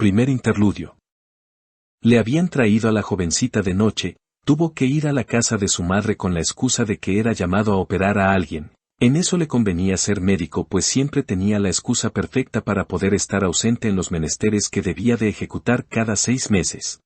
Primer interludio. Le habían traído a la jovencita de noche, tuvo que ir a la casa de su madre con la excusa de que era llamado a operar a alguien. En eso le convenía ser médico, pues siempre tenía la excusa perfecta para poder estar ausente en los menesteres que debía de ejecutar cada 6 meses.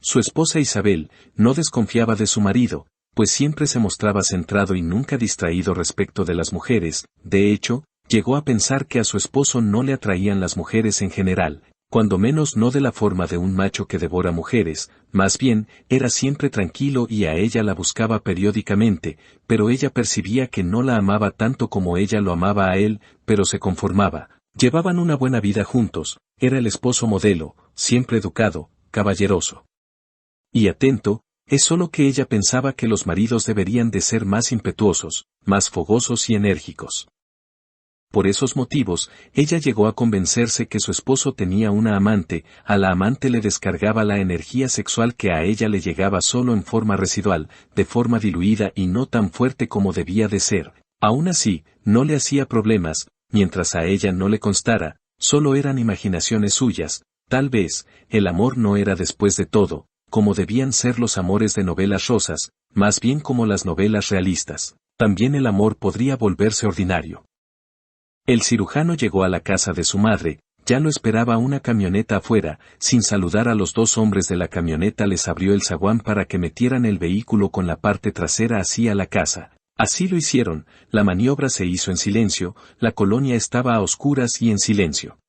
Su esposa Isabel no desconfiaba de su marido, pues siempre se mostraba centrado y nunca distraído respecto de las mujeres. De hecho, llegó a pensar que a su esposo no le atraían las mujeres en general, cuando menos no de la forma de un macho que devora mujeres, más bien, era siempre tranquilo y a ella la buscaba periódicamente, pero ella percibía que no la amaba tanto como ella lo amaba a él, pero se conformaba. Llevaban una buena vida juntos, era el esposo modelo, siempre educado, caballeroso y atento. Es solo que ella pensaba que los maridos deberían de ser más impetuosos, más fogosos y enérgicos. Por esos motivos, ella llegó a convencerse que su esposo tenía una amante, a la amante le descargaba la energía sexual que a ella le llegaba solo en forma residual, de forma diluida y no tan fuerte como debía de ser. Aún así, no le hacía problemas, mientras a ella no le constara, solo eran imaginaciones suyas. Tal vez, el amor no era después de todo, como debían ser los amores de novelas rosas, más bien como las novelas realistas. También el amor podría volverse ordinario. El cirujano llegó a la casa de su madre, ya lo esperaba una camioneta afuera. Sin saludar a los 2 hombres de la camioneta les abrió el zaguán para que metieran el vehículo con la parte trasera hacia la casa. Así lo hicieron, la maniobra se hizo en silencio, la colonia estaba a oscuras y en silencio.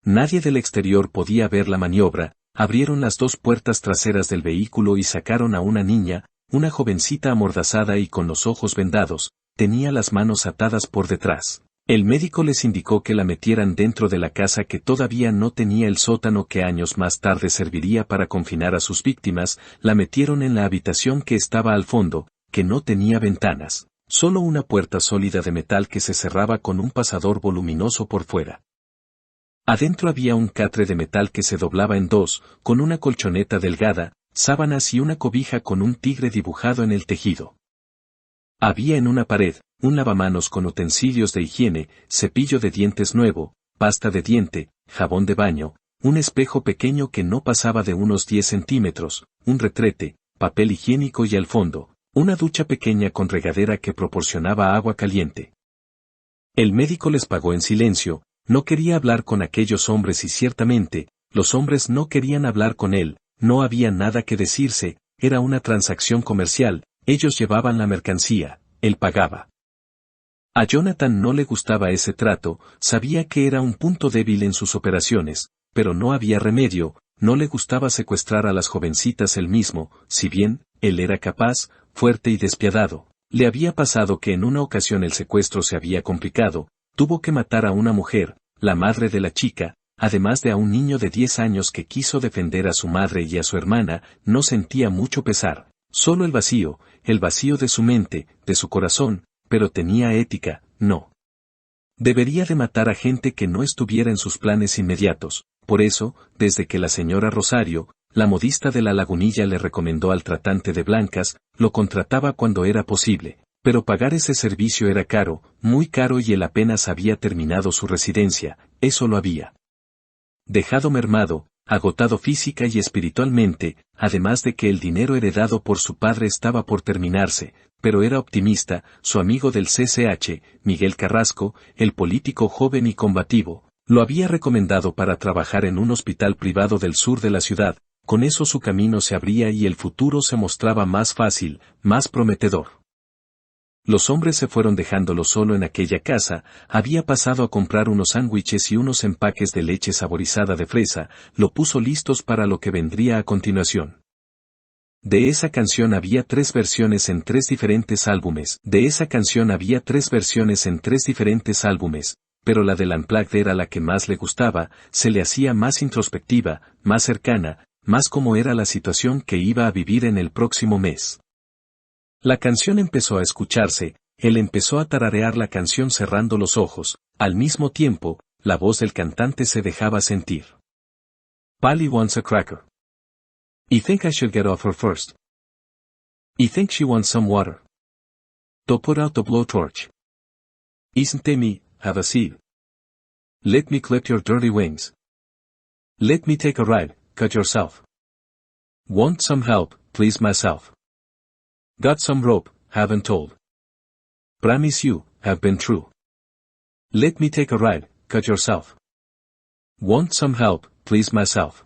Nadie del exterior podía ver la maniobra. Abrieron las 2 puertas traseras del vehículo y sacaron a una niña, una jovencita amordazada y con los ojos vendados, tenía las manos atadas por detrás. El médico les indicó que la metieran dentro de la casa que todavía no tenía el sótano que años más tarde serviría para confinar a sus víctimas. La metieron en la habitación que estaba al fondo, que no tenía ventanas, solo una puerta sólida de metal que se cerraba con un pasador voluminoso por fuera. Adentro había un catre de metal que se doblaba en 2, con una colchoneta delgada, sábanas y una cobija con un tigre dibujado en el tejido. Había en una pared, un lavamanos con utensilios de higiene, cepillo de dientes nuevo, pasta de diente, jabón de baño, un espejo pequeño que no pasaba de unos 10 centímetros, un retrete, papel higiénico y al fondo, una ducha pequeña con regadera que proporcionaba agua caliente. El médico les pagó en silencio. No quería hablar con aquellos hombres y ciertamente, los hombres no querían hablar con él, no había nada que decirse, era una transacción comercial, ellos llevaban la mercancía, él pagaba. A Jonathan no le gustaba ese trato, sabía que era un punto débil en sus operaciones, pero no había remedio, no le gustaba secuestrar a las jovencitas él mismo, si bien, él era capaz, fuerte y despiadado. Le había pasado que en una ocasión el secuestro se había complicado, tuvo que matar a una mujer, la madre de la chica, además de a un niño de 10 años que quiso defender a su madre y a su hermana. No sentía mucho pesar, solo el vacío de su mente, de su corazón, pero tenía ética. No debería de matar a gente que no estuviera en sus planes inmediatos. Por eso, desde que la señora Rosario, la modista de la Lagunilla, le recomendó al tratante de blancas, lo contrataba cuando era posible. Pero pagar ese servicio era caro, muy caro, y él apenas había terminado su residencia. Eso lo había dejado mermado, agotado física y espiritualmente, además de que el dinero heredado por su padre estaba por terminarse. Pero era optimista. Su amigo del CCH, Miguel Carrasco, el político joven y combativo, lo había recomendado para trabajar en un hospital privado del sur de la ciudad. Con eso su camino se abría y el futuro se mostraba más fácil, más prometedor. Los hombres se fueron dejándolo solo en aquella casa. Había pasado a comprar unos sándwiches y unos empaques de leche saborizada de fresa, lo puso listos para lo que vendría a continuación. De esa canción había 3 versiones en 3 diferentes álbumes. Pero la del Unplugged era la que más le gustaba, se le hacía más introspectiva, más cercana, más como era la situación que iba a vivir en el próximo mes. La canción empezó a escucharse, él empezó a tararear la canción cerrando los ojos, al mismo tiempo, la voz del cantante se dejaba sentir. Polly wants a cracker. I think I should get off her first. I think she wants some water. To put out the blowtorch. Isn't me, have a seat. Let me clip your dirty wings. Let me take a ride, cut yourself. Want some help, please myself. Got some rope, haven't told. Promise you, have been true. Let me take a ride, cut yourself. Want some help, please myself.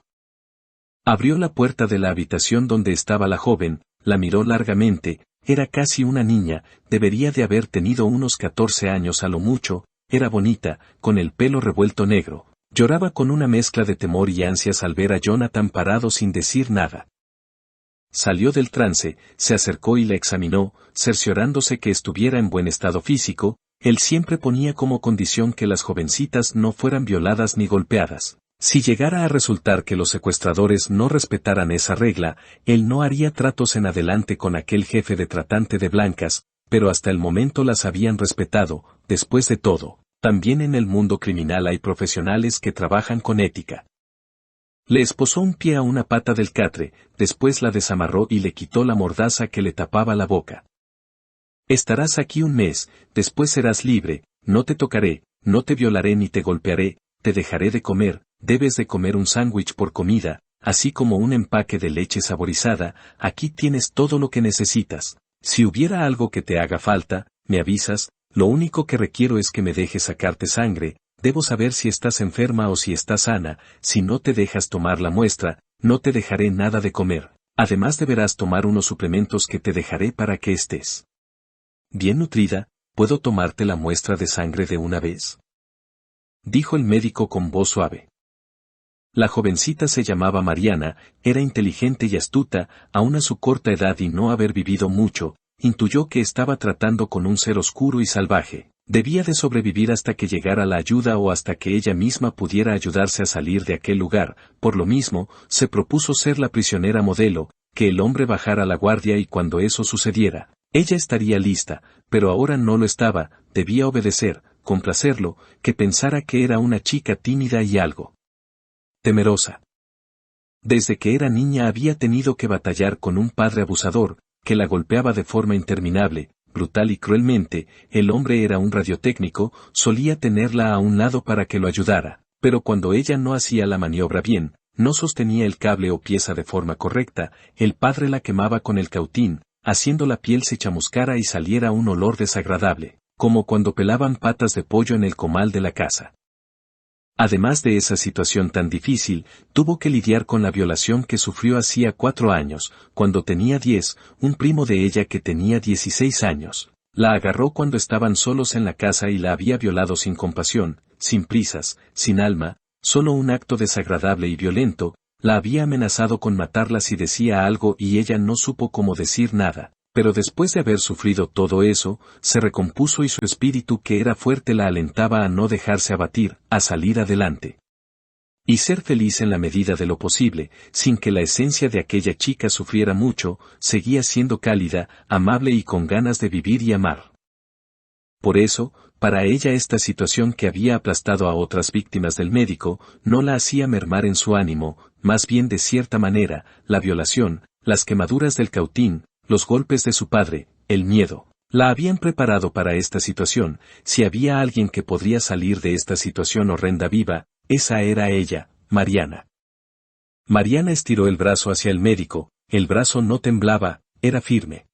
Abrió la puerta de la habitación donde estaba la joven, la miró largamente, era casi una niña, debería de haber tenido unos 14 años a lo mucho, era bonita, con el pelo revuelto negro. Lloraba con una mezcla de temor y ansias al ver a Jonathan parado sin decir nada. Salió del trance, se acercó y la examinó, cerciorándose que estuviera en buen estado físico. Él siempre ponía como condición que las jovencitas no fueran violadas ni golpeadas. Si llegara a resultar que los secuestradores no respetaran esa regla, él no haría tratos en adelante con aquel jefe de tratante de blancas, pero hasta el momento las habían respetado. Después de todo, también en el mundo criminal hay profesionales que trabajan con ética. Le esposó un pie a una pata del catre, después la desamarró y le quitó la mordaza que le tapaba la boca. Estarás aquí un mes, después serás libre, no te tocaré, no te violaré ni te golpearé, te dejaré de comer, debes de comer un sándwich por comida, así como un empaque de leche saborizada, aquí tienes todo lo que necesitas. Si hubiera algo que te haga falta, me avisas, lo único que requiero es que me dejes sacarte sangre, debo saber si estás enferma o si estás sana, si no te dejas tomar la muestra, no te dejaré nada de comer, además deberás tomar unos suplementos que te dejaré para que estés bien nutrida. ¿Puedo tomarte la muestra de sangre de una vez?, dijo el médico con voz suave. La jovencita se llamaba Mariana, era inteligente y astuta, aun a su corta edad y no haber vivido mucho, intuyó que estaba tratando con un ser oscuro y salvaje. Debía de sobrevivir hasta que llegara la ayuda o hasta que ella misma pudiera ayudarse a salir de aquel lugar. Por lo mismo, se propuso ser la prisionera modelo, que el hombre bajara la guardia y cuando eso sucediera, ella estaría lista, pero ahora no lo estaba, debía obedecer, complacerlo, que pensara que era una chica tímida y algo temerosa. Desde que era niña había tenido que batallar con un padre abusador, que la golpeaba de forma interminable, brutal y cruelmente. El hombre era un radiotécnico, solía tenerla a un lado para que lo ayudara, pero cuando ella no hacía la maniobra bien, no sostenía el cable o pieza de forma correcta, el padre la quemaba con el cautín, haciendo la piel se chamuscara y saliera un olor desagradable, como cuando pelaban patas de pollo en el comal de la casa. Además de esa situación tan difícil, tuvo que lidiar con la violación que sufrió hacía 4 años, cuando tenía 10, un primo de ella que tenía 16 años. La agarró cuando estaban solos en la casa y la había violado sin compasión, sin prisas, sin alma, solo un acto desagradable y violento. La había amenazado con matarla si decía algo y ella no supo cómo decir nada. Pero después de haber sufrido todo eso, se recompuso y su espíritu que era fuerte la alentaba a no dejarse abatir, a salir adelante. Y ser feliz en la medida de lo posible, sin que la esencia de aquella chica sufriera mucho, seguía siendo cálida, amable y con ganas de vivir y amar. Por eso, para ella esta situación que había aplastado a otras víctimas del médico, no la hacía mermar en su ánimo, más bien de cierta manera, la violación, las quemaduras del cautín, los golpes de su padre, el miedo, la habían preparado para esta situación. Si había alguien que podría salir de esta situación horrenda viva, esa era ella, Mariana. Mariana estiró el brazo hacia el médico, el brazo no temblaba, era firme.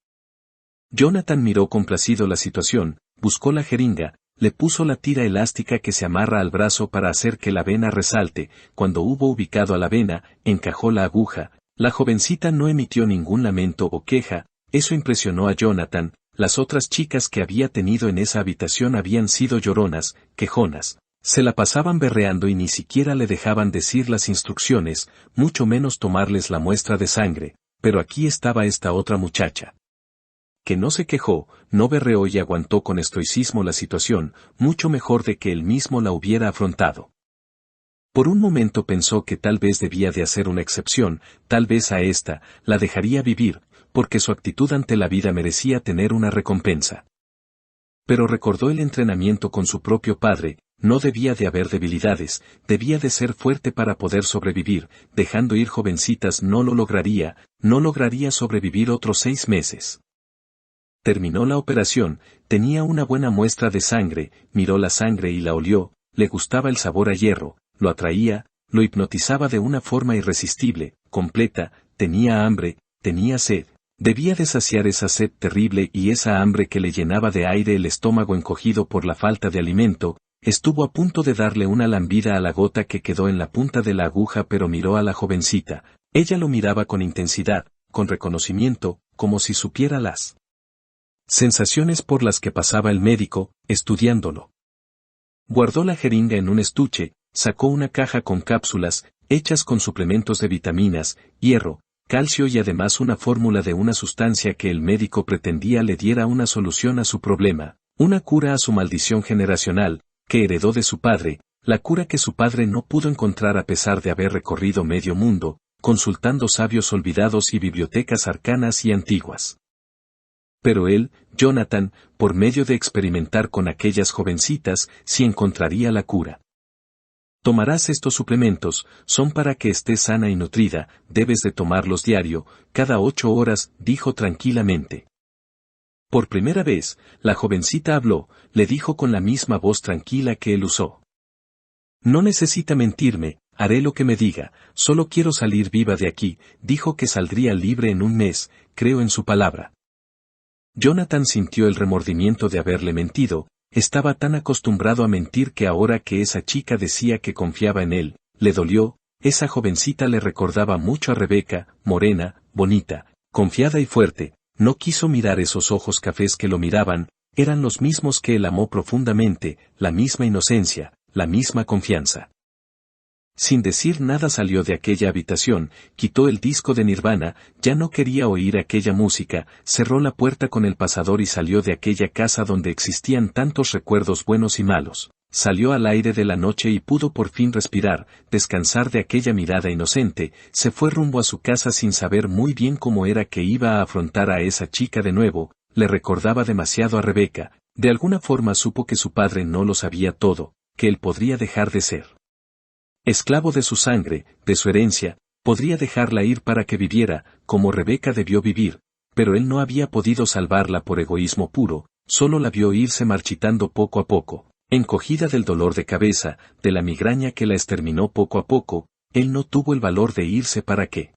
Jonathan miró complacido la situación, buscó la jeringa, le puso la tira elástica que se amarra al brazo para hacer que la vena resalte. Cuando hubo ubicado a la vena, encajó la aguja. La jovencita no emitió ningún lamento o queja, eso impresionó a Jonathan. Las otras chicas que había tenido en esa habitación habían sido lloronas, quejonas, se la pasaban berreando y ni siquiera le dejaban decir las instrucciones, mucho menos tomarles la muestra de sangre, pero aquí estaba esta otra muchacha, que no se quejó, no berreó y aguantó con estoicismo la situación, mucho mejor de que él mismo la hubiera afrontado. Por un momento pensó que tal vez debía de hacer una excepción, tal vez a esta, la dejaría vivir, porque su actitud ante la vida merecía tener una recompensa. Pero recordó el entrenamiento con su propio padre, no debía de haber debilidades, debía de ser fuerte para poder sobrevivir, dejando ir jovencitas no lograría sobrevivir otros 6 meses. Terminó la operación, tenía una buena muestra de sangre, miró la sangre y la olió, le gustaba el sabor a hierro, lo atraía, lo hipnotizaba de una forma irresistible, completa, tenía hambre, tenía sed. Debía de saciar esa sed terrible y esa hambre que le llenaba de aire el estómago encogido por la falta de alimento. Estuvo a punto de darle una lambida a la gota que quedó en la punta de la aguja, pero miró a la jovencita. Ella lo miraba con intensidad, con reconocimiento, como si supiera las sensaciones por las que pasaba el médico, estudiándolo. Guardó la jeringa en un estuche, sacó una caja con cápsulas, hechas con suplementos de vitaminas, hierro, calcio y además una fórmula de una sustancia que el médico pretendía le diera una solución a su problema, una cura a su maldición generacional, que heredó de su padre, la cura que su padre no pudo encontrar a pesar de haber recorrido medio mundo, consultando sabios olvidados y bibliotecas arcanas y antiguas. Pero él, Jonathan, por medio de experimentar con aquellas jovencitas, sí encontraría la cura. Tomarás estos suplementos, son para que estés sana y nutrida, debes de tomarlos diario, cada 8 horas, dijo tranquilamente. Por primera vez, la jovencita habló, le dijo con la misma voz tranquila que él usó. No necesita mentirme, haré lo que me diga, solo quiero salir viva de aquí, dijo que saldría libre en un mes, creo en su palabra. Jonathan sintió el remordimiento de haberle mentido. Estaba tan acostumbrado a mentir que ahora que esa chica decía que confiaba en él, le dolió. Esa jovencita le recordaba mucho a Rebeca, morena, bonita, confiada y fuerte. No quiso mirar esos ojos cafés que lo miraban, eran los mismos que él amó profundamente, la misma inocencia, la misma confianza. Sin decir nada salió de aquella habitación, quitó el disco de Nirvana, ya no quería oír aquella música, cerró la puerta con el pasador y salió de aquella casa donde existían tantos recuerdos buenos y malos. Salió al aire de la noche y pudo por fin respirar, descansar de aquella mirada inocente, se fue rumbo a su casa sin saber muy bien cómo era que iba a afrontar a esa chica de nuevo, le recordaba demasiado a Rebeca, de alguna forma supo que su padre no lo sabía todo, que él podría dejar de ser esclavo de su sangre, de su herencia, podría dejarla ir para que viviera, como Rebeca debió vivir, pero él no había podido salvarla por egoísmo puro, solo la vio irse marchitando poco a poco, encogida del dolor de cabeza, de la migraña que la exterminó poco a poco, él no tuvo el valor de irse para que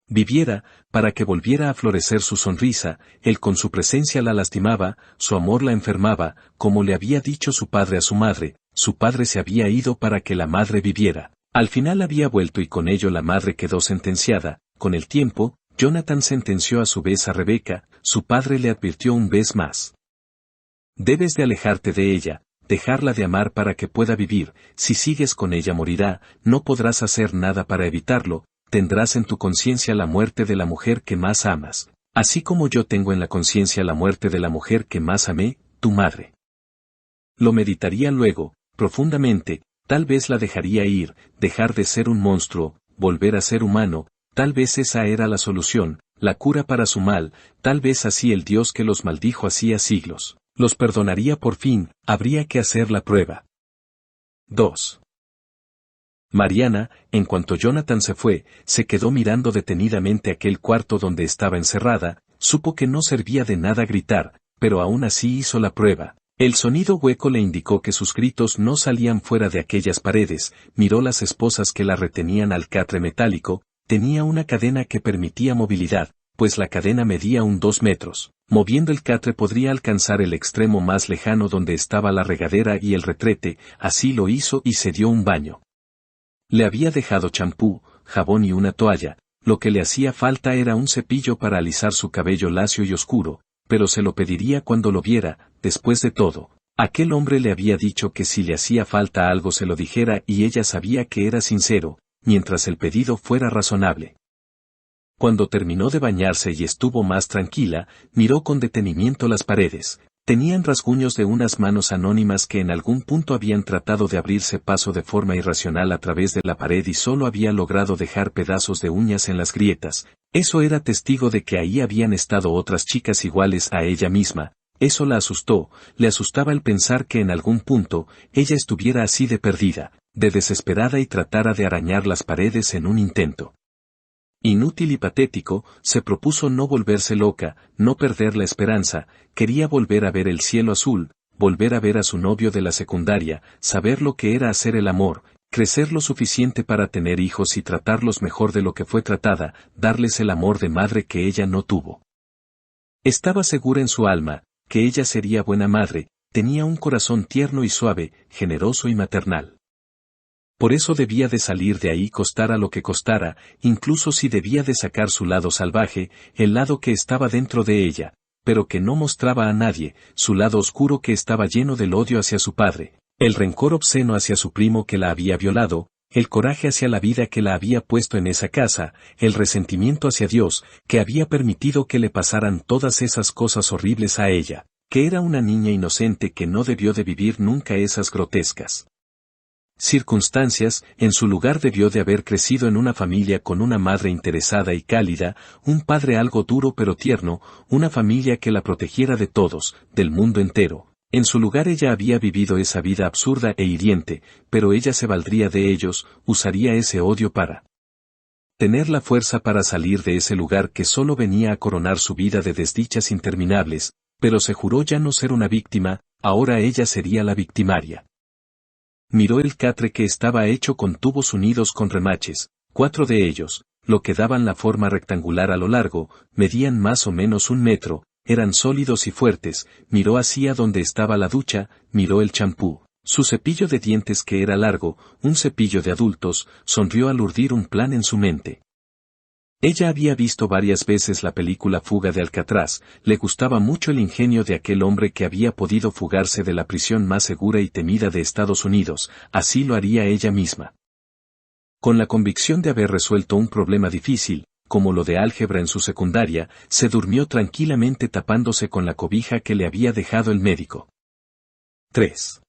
viviera, para que volviera a florecer su sonrisa, él con su presencia la lastimaba, su amor la enfermaba, como le había dicho su padre a su madre. Su padre se había ido para que la madre viviera. Al final había vuelto y con ello la madre quedó sentenciada. Con el tiempo, Jonathan sentenció a su vez a Rebeca, su padre le advirtió un vez más. Debes de alejarte de ella, dejarla de amar para que pueda vivir, si sigues con ella morirá, no podrás hacer nada para evitarlo, tendrás en tu conciencia la muerte de la mujer que más amas, así como yo tengo en la conciencia la muerte de la mujer que más amé, tu madre. Lo meditaría luego, profundamente, tal vez la dejaría ir, dejar de ser un monstruo, volver a ser humano, tal vez esa era la solución, la cura para su mal, tal vez así el Dios que los maldijo hacía siglos, los perdonaría por fin, habría que hacer la prueba. 2. Mariana, en cuanto Jonathan se fue, se quedó mirando detenidamente aquel cuarto donde estaba encerrada, supo que no servía de nada gritar, pero aún así hizo la prueba. El sonido hueco le indicó que sus gritos no salían fuera de aquellas paredes, miró las esposas que la retenían al catre metálico, tenía una cadena que permitía movilidad, pues la cadena medía 2 metros. Moviendo el catre podría alcanzar el extremo más lejano donde estaba la regadera y el retrete, así lo hizo y se dio un baño. Le había dejado champú, jabón y una toalla, lo que le hacía falta era un cepillo para alisar su cabello lacio y oscuro, pero se lo pediría cuando lo viera. Después de todo, aquel hombre le había dicho que si le hacía falta algo se lo dijera y ella sabía que era sincero, mientras el pedido fuera razonable. Cuando terminó de bañarse y estuvo más tranquila, miró con detenimiento las paredes. Tenían rasguños de unas manos anónimas que en algún punto habían tratado de abrirse paso de forma irracional a través de la pared y solo había logrado dejar pedazos de uñas en las grietas. Eso era testigo de que ahí habían estado otras chicas iguales a ella misma. Eso la asustó, le asustaba el pensar que en algún punto ella estuviera así de perdida, de desesperada y tratara de arañar las paredes en un intento inútil y patético. Se propuso no volverse loca, no perder la esperanza, quería volver a ver el cielo azul, volver a ver a su novio de la secundaria, saber lo que era hacer el amor, crecer lo suficiente para tener hijos y tratarlos mejor de lo que fue tratada, darles el amor de madre que ella no tuvo. Estaba segura en su alma, que ella sería buena madre, tenía un corazón tierno y suave, generoso y maternal. Por eso debía de salir de ahí costara lo que costara, incluso si debía de sacar su lado salvaje, el lado que estaba dentro de ella, pero que no mostraba a nadie, su lado oscuro que estaba lleno del odio hacia su padre, el rencor obsceno hacia su primo que la había violado, el coraje hacia la vida que la había puesto en esa casa, el resentimiento hacia Dios, que había permitido que le pasaran todas esas cosas horribles a ella, que era una niña inocente que no debió de vivir nunca esas grotescas circunstancias. En su lugar debió de haber crecido en una familia con una madre interesada y cálida, un padre algo duro pero tierno, una familia que la protegiera de todos, del mundo entero. En su lugar ella había vivido esa vida absurda e hiriente, pero ella se valdría de ellos, usaría ese odio para tener la fuerza para salir de ese lugar que solo venía a coronar su vida de desdichas interminables, pero se juró ya no ser una víctima, ahora ella sería la victimaria. Miró el catre que estaba hecho con tubos unidos con remaches, 4 de ellos, lo que daban la forma rectangular a lo largo, medían más o menos 1 metro, eran sólidos y fuertes, miró hacia donde estaba la ducha, miró el champú, su cepillo de dientes que era largo, un cepillo de adultos, sonrió al urdir un plan en su mente. Ella había visto varias veces la película Fuga de Alcatraz, le gustaba mucho el ingenio de aquel hombre que había podido fugarse de la prisión más segura y temida de Estados Unidos, así lo haría ella misma. Con la convicción de haber resuelto un problema difícil, como lo de álgebra en su secundaria, se durmió tranquilamente tapándose con la cobija que le había dejado el médico. 3.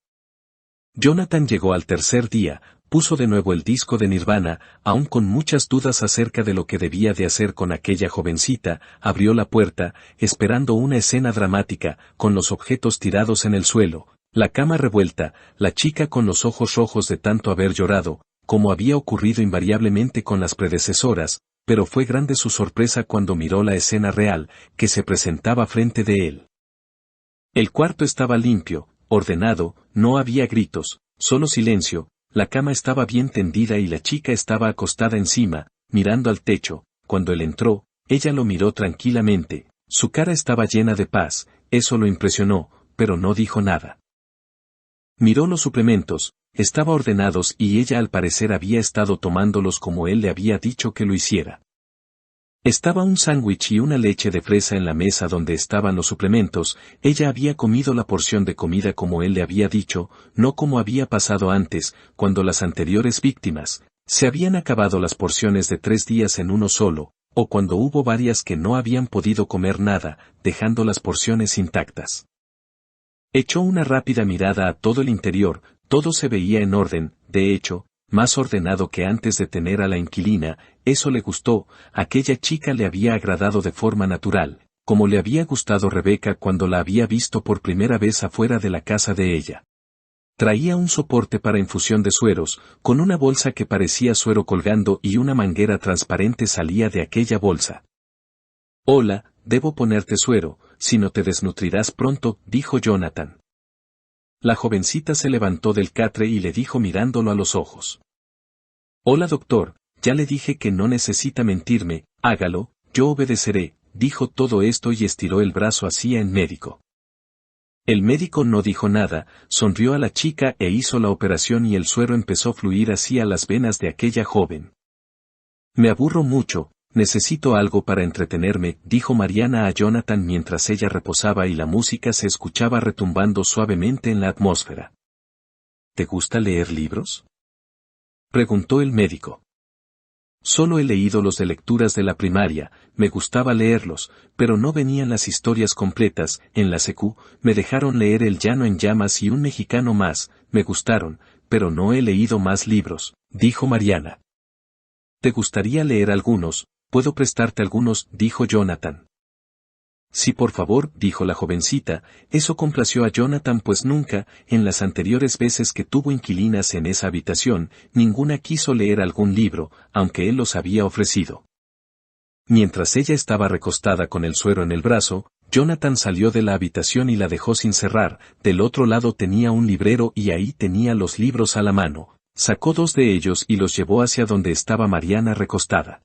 Jonathan llegó al tercer día, puso de nuevo el disco de Nirvana, aún con muchas dudas acerca de lo que debía de hacer con aquella jovencita, abrió la puerta, esperando una escena dramática, con los objetos tirados en el suelo, la cama revuelta, la chica con los ojos rojos de tanto haber llorado, como había ocurrido invariablemente con las predecesoras, pero fue grande su sorpresa cuando miró la escena real, que se presentaba frente de él. El cuarto estaba limpio, ordenado, no había gritos, solo silencio. La cama estaba bien tendida y la chica estaba acostada encima, mirando al techo. Cuando él entró, ella lo miró tranquilamente, su cara estaba llena de paz, eso lo impresionó, pero no dijo nada. Miró los suplementos, estaban ordenados y ella al parecer había estado tomándolos como él le había dicho que lo hiciera. Estaba un sándwich y una leche de fresa en la mesa donde estaban los suplementos, ella había comido la porción de comida como él le había dicho, no como había pasado antes, cuando las anteriores víctimas, se habían acabado las porciones de 3 días en uno solo, o cuando hubo varias que no habían podido comer nada, dejando las porciones intactas. Echó una rápida mirada a todo el interior, todo se veía en orden, de hecho, más ordenado que antes de tener a la inquilina, eso le gustó, aquella chica le había agradado de forma natural, como le había gustado Rebeca cuando la había visto por primera vez afuera de la casa de ella. Traía un soporte para infusión de sueros, con una bolsa que parecía suero colgando y una manguera transparente salía de aquella bolsa. «Hola, debo ponerte suero, si no te desnutrirás pronto», dijo Jonathan. La jovencita se levantó del catre y le dijo mirándolo a los ojos. «Hola doctor, ya le dije que no necesita mentirme, hágalo, yo obedeceré», dijo todo esto y estiró el brazo hacia el médico. El médico no dijo nada, sonrió a la chica e hizo la operación y el suero empezó a fluir hacia las venas de aquella joven. «Me aburro mucho, necesito algo para entretenerme», dijo Mariana a Jonathan mientras ella reposaba y la música se escuchaba retumbando suavemente en la atmósfera. «¿Te gusta leer libros?», preguntó el médico. «Solo he leído los de lecturas de la primaria, me gustaba leerlos, pero no venían las historias completas. En la secu, me dejaron leer El llano en llamas y Un mexicano más, me gustaron, pero no he leído más libros», dijo Mariana. «¿Te gustaría leer algunos? Puedo prestarte algunos», dijo Jonathan. «Sí, por favor», dijo la jovencita. Eso complació a Jonathan pues nunca, en las anteriores veces que tuvo inquilinas en esa habitación, ninguna quiso leer algún libro, aunque él los había ofrecido. Mientras ella estaba recostada con el suero en el brazo, Jonathan salió de la habitación y la dejó sin cerrar. Del otro lado tenía un librero y ahí tenía los libros a la mano. Sacó 2 de ellos y los llevó hacia donde estaba Mariana recostada.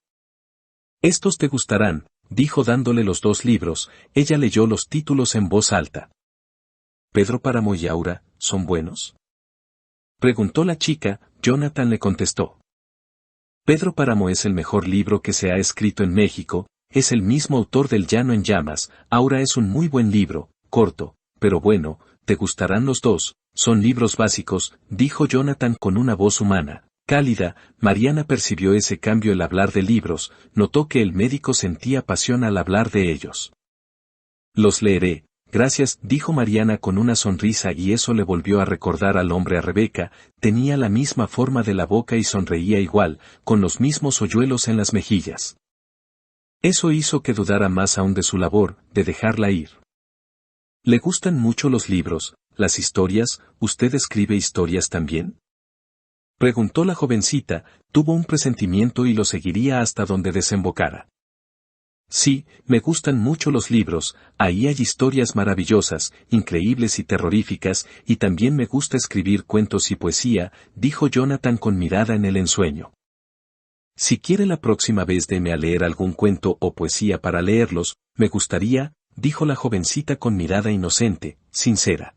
«Estos te gustarán», dijo dándole los 2 libros. Ella leyó los títulos en voz alta. «Pedro Páramo y Aura, ¿son buenos?», preguntó la chica. Jonathan le contestó. «Pedro Páramo es el mejor libro que se ha escrito en México, es el mismo autor del Llano en Llamas. Aura es un muy buen libro, corto, pero bueno, te gustarán los 2, son libros básicos», dijo Jonathan con una voz humana, cálida. Mariana percibió ese cambio al hablar de libros, notó que el médico sentía pasión al hablar de ellos. «Los leeré, gracias», dijo Mariana con una sonrisa, y eso le volvió a recordar al hombre a Rebeca. Tenía la misma forma de la boca y sonreía igual, con los mismos hoyuelos en las mejillas. Eso hizo que dudara más aún de su labor, de dejarla ir. «¿Le gustan mucho los libros, las historias? ¿Usted escribe historias también?», preguntó la jovencita. Tuvo un presentimiento y lo seguiría hasta donde desembocara. «Sí, me gustan mucho los libros, ahí hay historias maravillosas, increíbles y terroríficas, y también me gusta escribir cuentos y poesía», dijo Jonathan con mirada en el ensueño. «Si quiere la próxima vez deme a leer algún cuento o poesía para leerlos, me gustaría», dijo la jovencita con mirada inocente, sincera.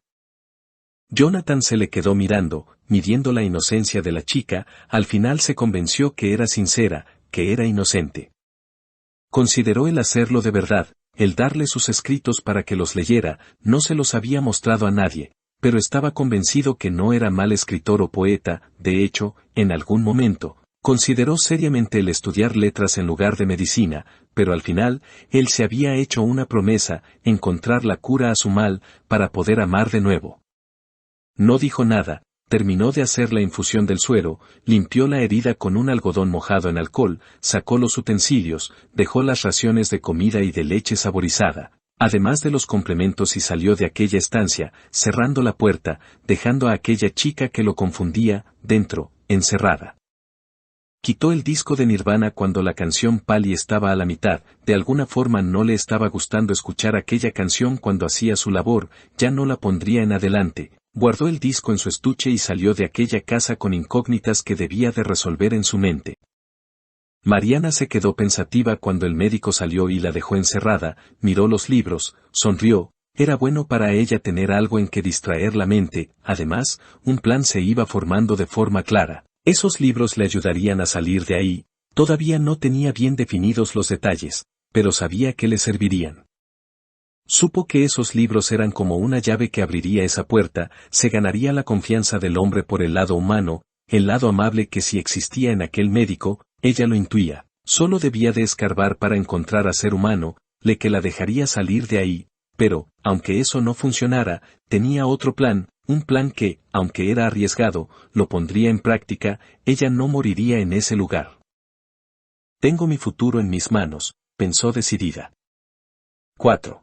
Jonathan se le quedó mirando, midiendo la inocencia de la chica. Al final se convenció que era sincera, que era inocente. Consideró el hacerlo de verdad, el darle sus escritos para que los leyera. No se los había mostrado a nadie, pero estaba convencido que no era mal escritor o poeta. De hecho, en algún momento, consideró seriamente el estudiar letras en lugar de medicina, pero al final, él se había hecho una promesa: encontrar la cura a su mal, para poder amar de nuevo. No dijo nada, terminó de hacer la infusión del suero, limpió la herida con un algodón mojado en alcohol, sacó los utensilios, dejó las raciones de comida y de leche saborizada, además de los complementos, y salió de aquella estancia, cerrando la puerta, dejando a aquella chica que lo confundía, dentro, encerrada. Quitó el disco de Nirvana cuando la canción Pali estaba a la mitad. De alguna forma no le estaba gustando escuchar aquella canción cuando hacía su labor, ya no la pondría en adelante. Guardó el disco en su estuche y salió de aquella casa con incógnitas que debía de resolver en su mente. Mariana se quedó pensativa cuando el médico salió y la dejó encerrada. Miró los libros, sonrió. Era bueno para ella tener algo en que distraer la mente. Además, un plan se iba formando de forma clara. Esos libros le ayudarían a salir de ahí. Todavía no tenía bien definidos los detalles, pero sabía que le servirían. Supo que esos libros eran como una llave que abriría esa puerta. Se ganaría la confianza del hombre por el lado humano, el lado amable que sí existía en aquel médico. Ella lo intuía. Solo debía de escarbar para encontrar a ser humano, le que la dejaría salir de ahí. Pero, aunque eso no funcionara, tenía otro plan, un plan que, aunque era arriesgado, lo pondría en práctica. Ella no moriría en ese lugar. «Tengo mi futuro en mis manos», pensó decidida. 4.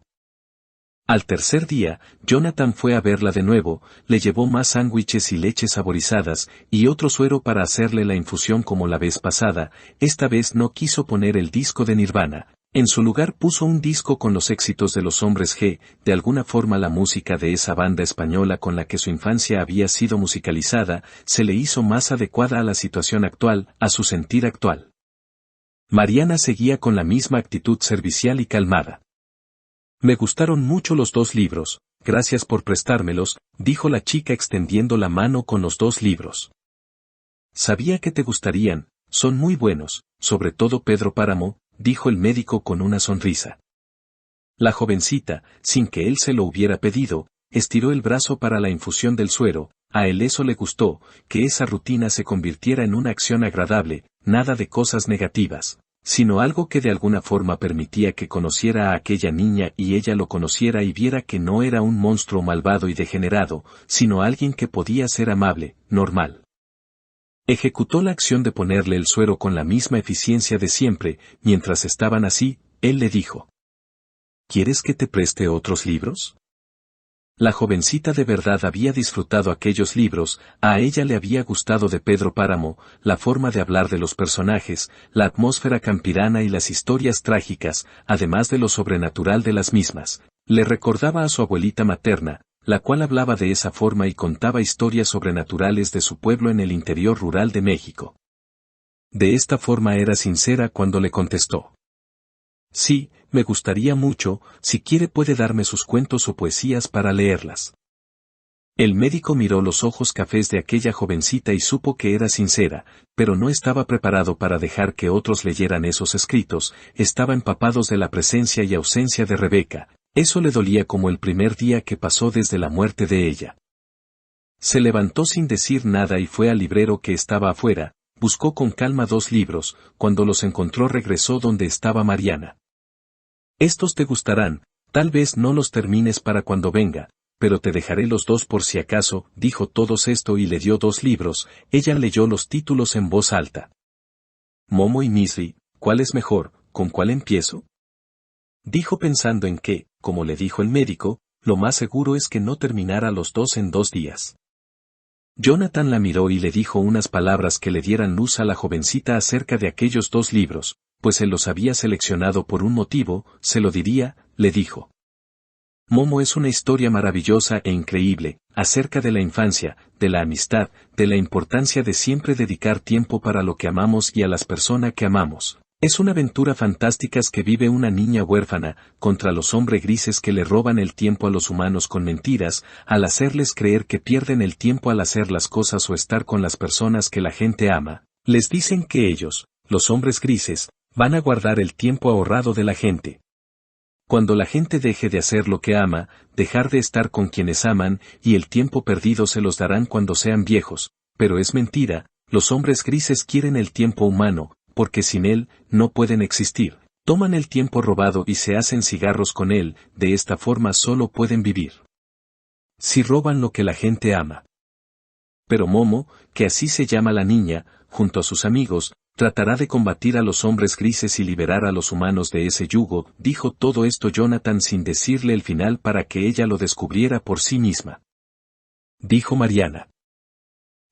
Al tercer día, Jonathan fue a verla de nuevo. Le llevó más sándwiches y leches saborizadas, y otro suero para hacerle la infusión como la vez pasada. Esta vez no quiso poner el disco de Nirvana. En su lugar puso un disco con los éxitos de los Hombres G. De alguna forma la música de esa banda española con la que su infancia había sido musicalizada, se le hizo más adecuada a la situación actual, a su sentir actual. Mariana seguía con la misma actitud servicial y calmada. «Me gustaron mucho los 2 libros, gracias por prestármelos», dijo la chica extendiendo la mano con los 2 libros. «Sabía que te gustarían, son muy buenos, sobre todo Pedro Páramo», dijo el médico con una sonrisa. La jovencita, sin que él se lo hubiera pedido, estiró el brazo para la infusión del suero. A él eso le gustó, que esa rutina se convirtiera en una acción agradable, nada de cosas negativas, sino algo que de alguna forma permitía que conociera a aquella niña y ella lo conociera y viera que no era un monstruo malvado y degenerado, sino alguien que podía ser amable, normal. Ejecutó la acción de ponerle el suero con la misma eficiencia de siempre. Mientras estaban así, él le dijo: «¿Quieres que te preste otros libros?». La jovencita de verdad había disfrutado aquellos libros. A ella le había gustado de Pedro Páramo, la forma de hablar de los personajes, la atmósfera campirana y las historias trágicas, además de lo sobrenatural de las mismas. Le recordaba a su abuelita materna. la cual hablaba de esa forma y contaba historias sobrenaturales de su pueblo en el interior rural de México. De esta forma era sincera cuando le contestó. Sí, me gustaría mucho, si quiere puede darme sus cuentos o poesías para leerlas. El médico miró los ojos cafés de aquella jovencita y supo que era sincera, pero no estaba preparado para dejar que otros leyeran esos escritos, estaba empapados de la presencia y ausencia de Rebeca, eso le dolía como el primer día que pasó desde la muerte de ella. Se levantó sin decir nada y fue al librero que estaba afuera, buscó con calma 2 libros, cuando los encontró regresó donde estaba Mariana. Estos te gustarán, tal vez no los termines para cuando venga, pero te dejaré los 2 por si acaso, dijo todos esto y le dio 2 libros, ella leyó los títulos en voz alta. Momo y Misri, ¿cuál es mejor, con cuál empiezo? Dijo pensando en que, como le dijo el médico, lo más seguro es que no terminara los 2 en 2 días. Jonathan la miró y le dijo unas palabras que le dieran luz a la jovencita acerca de aquellos 2 libros, pues él los había seleccionado por un motivo, se lo diría, le dijo. Momo es una historia maravillosa e increíble, acerca de la infancia, de la amistad, de la importancia de siempre dedicar tiempo para lo que amamos y a las personas que amamos. Es una aventura fantástica que vive una niña huérfana, contra los hombres grises que le roban el tiempo a los humanos con mentiras, al hacerles creer que pierden el tiempo al hacer las cosas o estar con las personas que la gente ama. Les dicen que ellos, los hombres grises, van a guardar el tiempo ahorrado de la gente. Cuando la gente deje de hacer lo que ama, dejar de estar con quienes aman, y el tiempo perdido se los darán cuando sean viejos, pero es mentira, los hombres grises quieren el tiempo humano, porque sin él, no pueden existir. Toman el tiempo robado y se hacen cigarros con él, de esta forma solo pueden vivir. Si roban lo que la gente ama. Pero Momo, que así se llama la niña, junto a sus amigos, tratará de combatir a los hombres grises y liberar a los humanos de ese yugo, dijo todo esto Jonathan sin decirle el final para que ella lo descubriera por sí misma. Dijo Mariana.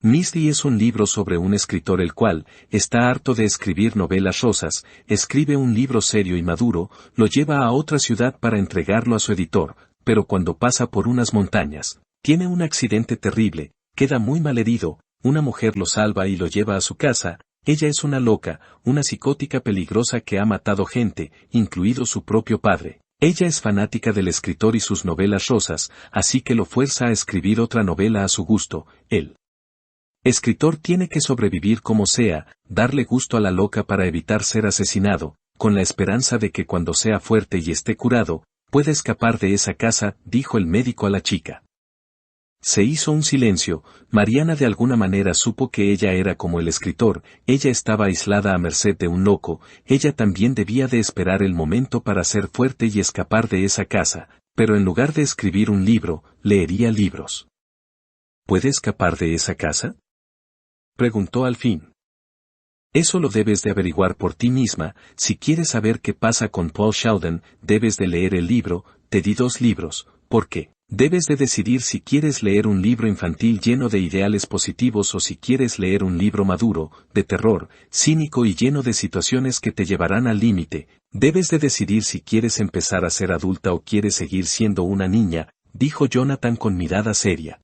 Misri es un libro sobre un escritor el cual, está harto de escribir novelas rosas, escribe un libro serio y maduro, lo lleva a otra ciudad para entregarlo a su editor, pero cuando pasa por unas montañas, tiene un accidente terrible, queda muy malherido, una mujer lo salva y lo lleva a su casa. Ella es una loca, una psicótica peligrosa que ha matado gente, incluido su propio padre. Ella es fanática del escritor y sus novelas rosas, así que lo fuerza a escribir otra novela a su gusto. El escritor tiene que sobrevivir como sea, darle gusto a la loca para evitar ser asesinado, con la esperanza de que cuando sea fuerte y esté curado, pueda escapar de esa casa, dijo el médico a la chica. Se hizo un silencio, Mariana de alguna manera supo que ella era como el escritor, ella estaba aislada a merced de un loco, ella también debía de esperar el momento para ser fuerte y escapar de esa casa, pero en lugar de escribir un libro, leería libros. ¿Puede escapar de esa casa? Preguntó al fin. Eso lo debes de averiguar por ti misma, si quieres saber qué pasa con Paul Sheldon, debes de leer el libro, te di 2 libros, ¿por qué? Debes de decidir si quieres leer un libro infantil lleno de ideales positivos o si quieres leer un libro maduro, de terror, cínico y lleno de situaciones que te llevarán al límite. Debes de decidir si quieres empezar a ser adulta o quieres seguir siendo una niña, dijo Jonathan con mirada seria.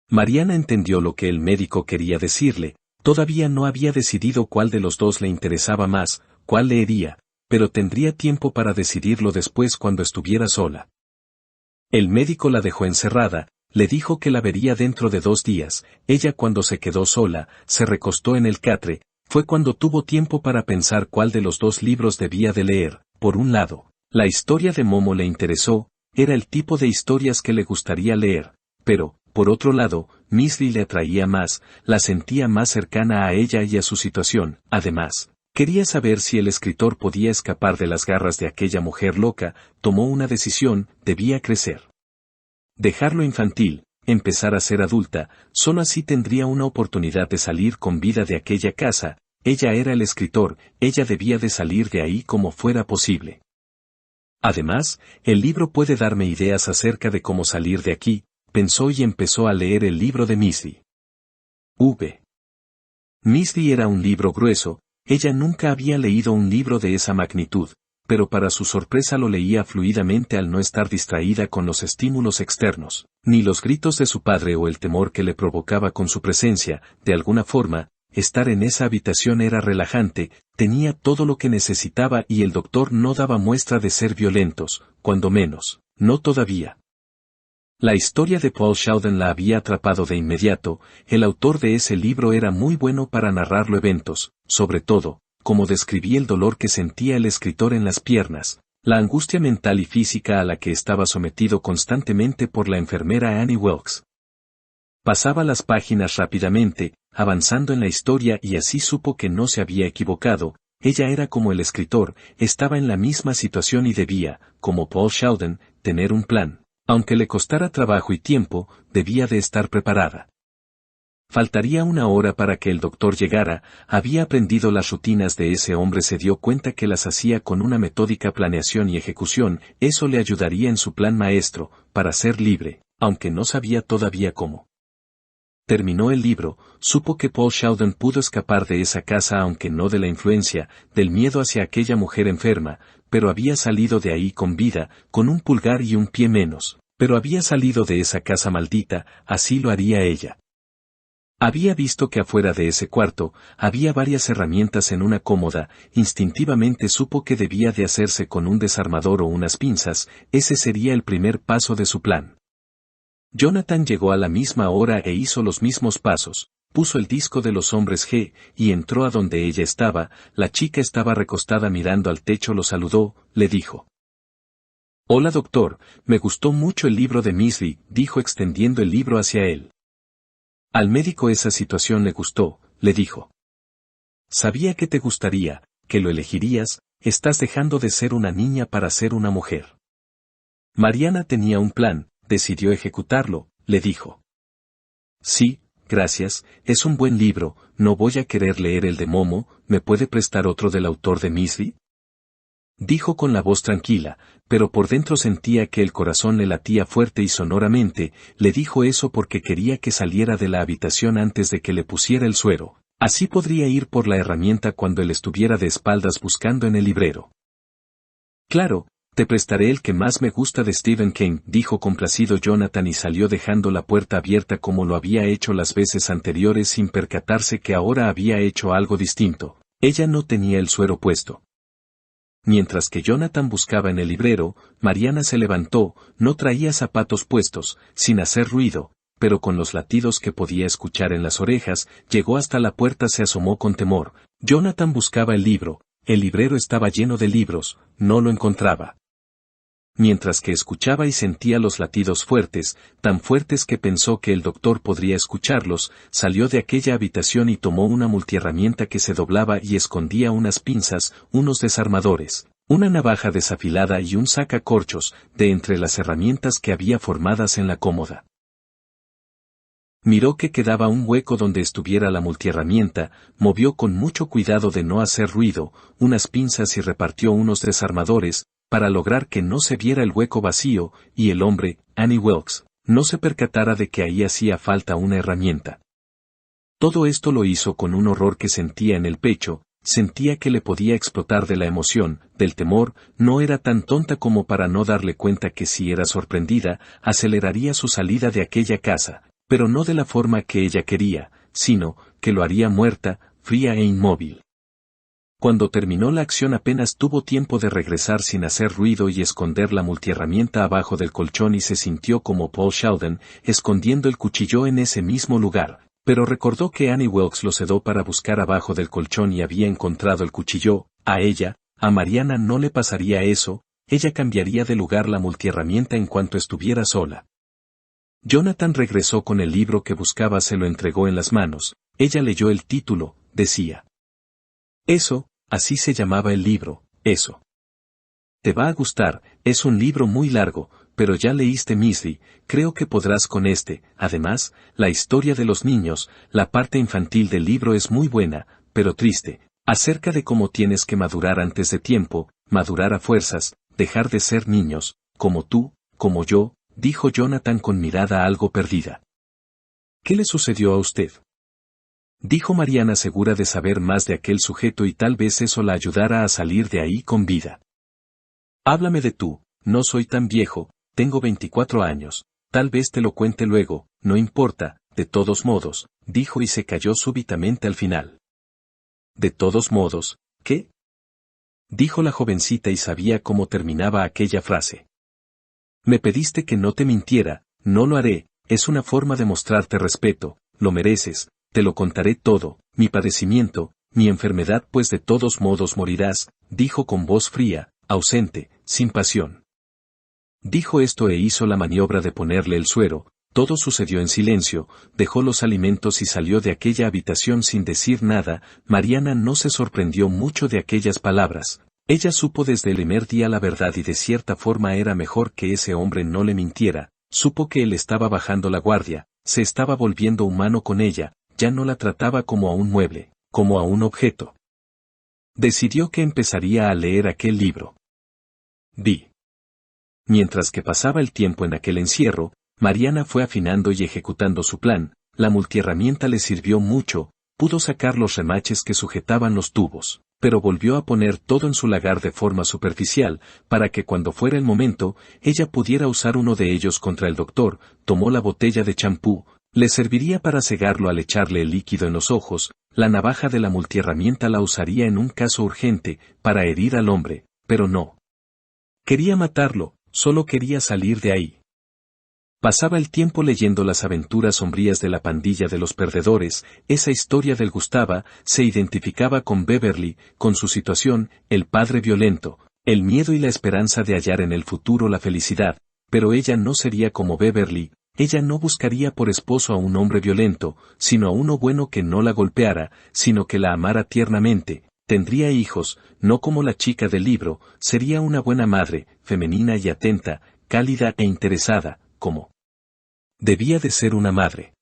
Mariana entendió lo que el médico quería decirle, todavía no había decidido cuál de los 2 le interesaba más, cuál leería, pero tendría tiempo para decidirlo después cuando estuviera sola. El médico la dejó encerrada, le dijo que la vería dentro de 2 días, ella cuando se quedó sola, se recostó en el catre, fue cuando tuvo tiempo para pensar cuál de los 2 libros debía de leer. Por un lado, la historia de Momo le interesó, era el tipo de historias que le gustaría leer, pero, por otro lado, Misri le atraía más, la sentía más cercana a ella y a su situación, además. Quería saber si el escritor podía escapar de las garras de aquella mujer loca, tomó una decisión, debía crecer. Dejarlo infantil, empezar a ser adulta, solo así tendría una oportunidad de salir con vida de aquella casa, ella era el escritor, ella debía de salir de ahí como fuera posible. Además, el libro puede darme ideas acerca de cómo salir de aquí, pensó y empezó a leer el libro de Misri. Misri era un libro grueso, ella nunca había leído un libro de esa magnitud, pero para su sorpresa lo leía fluidamente al no estar distraída con los estímulos externos, ni los gritos de su padre o el temor que le provocaba con su presencia. De alguna forma, estar en esa habitación era relajante, tenía todo lo que necesitaba y el doctor no daba muestra de ser violentos, cuando menos, no todavía. La historia de Paul Sheldon la había atrapado de inmediato. El autor de ese libro era muy bueno para narrar los eventos, sobre todo, como describía el dolor que sentía el escritor en las piernas, la angustia mental y física a la que estaba sometido constantemente por la enfermera Annie Wilkes. Pasaba las páginas rápidamente, avanzando en la historia y así supo que no se había equivocado. Ella era como el escritor, estaba en la misma situación y debía, como Paul Sheldon, tener un plan. Aunque le costara trabajo y tiempo, debía de estar preparada. Faltaría una hora para que el doctor llegara. Había aprendido las rutinas de ese hombre, se dio cuenta que las hacía con una metódica planeación y ejecución. Eso le ayudaría en su plan maestro, para ser libre, aunque no sabía todavía cómo. Terminó el libro, supo que Paul Sheldon pudo escapar de esa casa aunque no de la influencia, del miedo hacia aquella mujer enferma, pero había salido de ahí con vida, con un pulgar y un pie menos, pero había salido de esa casa maldita, así lo haría ella. Había visto que afuera de ese cuarto, había varias herramientas en una cómoda, instintivamente supo que debía de hacerse con un desarmador o unas pinzas. Ese sería el primer paso de su plan. Jonathan llegó a la misma hora e hizo los mismos pasos, puso el disco de los hombres G, y entró a donde ella estaba. La chica estaba recostada mirando al techo, lo saludó, le dijo. «Hola doctor, me gustó mucho el libro de Miss Lee», dijo extendiendo el libro hacia él. Al médico esa situación le gustó, le dijo. «Sabía que te gustaría, que lo elegirías, estás dejando de ser una niña para ser una mujer». Mariana tenía un plan, decidió ejecutarlo, le dijo. «Sí, gracias, es un buen libro, no voy a querer leer el de Momo, ¿me puede prestar otro del autor de Miss Lee?», dijo con la voz tranquila, pero por dentro sentía que el corazón le latía fuerte y sonoramente. Le dijo eso porque quería que saliera de la habitación antes de que le pusiera el suero, así podría ir por la herramienta cuando él estuviera de espaldas buscando en el librero. «Claro, te prestaré el que más me gusta de Stephen King», dijo complacido Jonathan y salió dejando la puerta abierta como lo había hecho las veces anteriores sin percatarse que ahora había hecho algo distinto. Ella no tenía el suero puesto. Mientras que Jonathan buscaba en el librero, Mariana se levantó, no traía zapatos puestos, sin hacer ruido, pero con los latidos que podía escuchar en las orejas, llegó hasta la puerta, se asomó con temor. Jonathan buscaba el libro, el librero estaba lleno de libros, no lo encontraba. Mientras que escuchaba y sentía los latidos fuertes, tan fuertes que pensó que el doctor podría escucharlos, salió de aquella habitación y tomó una multiherramienta que se doblaba y escondía unas pinzas, unos desarmadores, una navaja desafilada y un sacacorchos, de entre las herramientas que había formadas en la cómoda. Miró que quedaba un hueco donde estuviera la multiherramienta, movió con mucho cuidado de no hacer ruido, unas pinzas y repartió unos desarmadores, para lograr que no se viera el hueco vacío, y el hombre, Annie Wilkes, no se percatara de que ahí hacía falta una herramienta. Todo esto lo hizo con un horror que sentía en el pecho, sentía que le podía explotar de la emoción, del temor. No era tan tonta como para no darle cuenta que si era sorprendida, aceleraría su salida de aquella casa, pero no de la forma que ella quería, sino, que lo haría muerta, fría e inmóvil. Cuando terminó la acción apenas tuvo tiempo de regresar sin hacer ruido y esconder la multiherramienta abajo del colchón y se sintió como Paul Sheldon, escondiendo el cuchillo en ese mismo lugar, pero recordó que Annie Wilkes lo sedó para buscar abajo del colchón y había encontrado el cuchillo. A ella, a Mariana no le pasaría eso, ella cambiaría de lugar la multiherramienta en cuanto estuviera sola. Jonathan regresó con el libro que buscaba, se lo entregó en las manos, ella leyó el título, decía. Eso, así se llamaba el libro, Eso. Te va a gustar, es un libro muy largo, pero ya leíste Miss Lee, creo que podrás con este. Además, la historia de los niños, la parte infantil del libro es muy buena, pero triste, acerca de cómo tienes que madurar antes de tiempo, madurar a fuerzas, dejar de ser niños, como tú, como yo, dijo Jonathan con mirada algo perdida. ¿Qué le sucedió a usted?, dijo Mariana segura de saber más de aquel sujeto y tal vez eso la ayudara a salir de ahí con vida. Háblame de tú, no soy tan viejo, tengo 24 años, tal vez te lo cuente luego, no importa, de todos modos, dijo y se calló súbitamente al final. De todos modos, ¿qué? Dijo la jovencita y sabía cómo terminaba aquella frase. Me pediste que no te mintiera, no lo haré, es una forma de mostrarte respeto, lo mereces, te lo contaré todo, mi padecimiento, mi enfermedad pues de todos modos morirás, dijo con voz fría, ausente, sin pasión. Dijo esto e hizo la maniobra de ponerle el suero, todo sucedió en silencio, dejó los alimentos y salió de aquella habitación sin decir nada. Mariana no se sorprendió mucho de aquellas palabras. Ella supo desde el primer día la verdad y de cierta forma era mejor que ese hombre no le mintiera, supo que él estaba bajando la guardia, se estaba volviendo humano con ella, ya no la trataba como a un mueble, como a un objeto. Decidió que empezaría a leer aquel libro. Mientras que pasaba el tiempo en aquel encierro, Mariana fue afinando y ejecutando su plan, la multiherramienta le sirvió mucho, pudo sacar los remaches que sujetaban los tubos, pero volvió a poner todo en su lagar de forma superficial, para que cuando fuera el momento, ella pudiera usar uno de ellos contra el doctor. Tomó la botella de champú, le serviría para cegarlo al echarle el líquido en los ojos, la navaja de la multiherramienta la usaría en un caso urgente, para herir al hombre, pero no quería matarlo, solo quería salir de ahí. Pasaba el tiempo leyendo las aventuras sombrías de la pandilla de los perdedores, esa historia del gustaba, se identificaba con Beverly, con su situación, el padre violento, el miedo y la esperanza de hallar en el futuro la felicidad, pero ella no sería como Beverly, ella no buscaría por esposo a un hombre violento, sino a uno bueno que no la golpeara, sino que la amara tiernamente, tendría hijos, no como la chica del libro, sería una buena madre, femenina y atenta, cálida e interesada, como debía de ser una madre.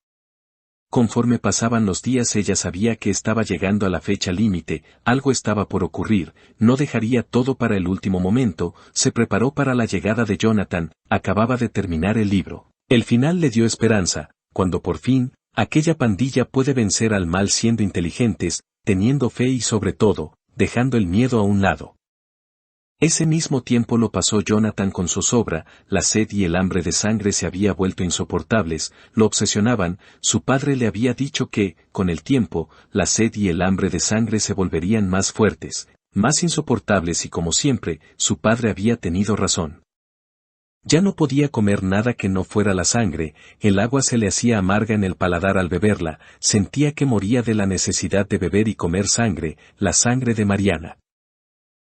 Conforme pasaban los días ella sabía que estaba llegando a la fecha límite, algo estaba por ocurrir, no dejaría todo para el último momento, se preparó para la llegada de Jonathan, acababa de terminar el libro. El final le dio esperanza, cuando por fin, aquella pandilla puede vencer al mal siendo inteligentes, teniendo fe y sobre todo, dejando el miedo a un lado. Ese mismo tiempo lo pasó Jonathan con zozobra, la sed y el hambre de sangre se había vuelto insoportables, lo obsesionaban, su padre le había dicho que, con el tiempo, la sed y el hambre de sangre se volverían más fuertes, más insoportables y como siempre, su padre había tenido razón. Ya no podía comer nada que no fuera la sangre, el agua se le hacía amarga en el paladar al beberla, sentía que moría de la necesidad de beber y comer sangre, la sangre de Mariana.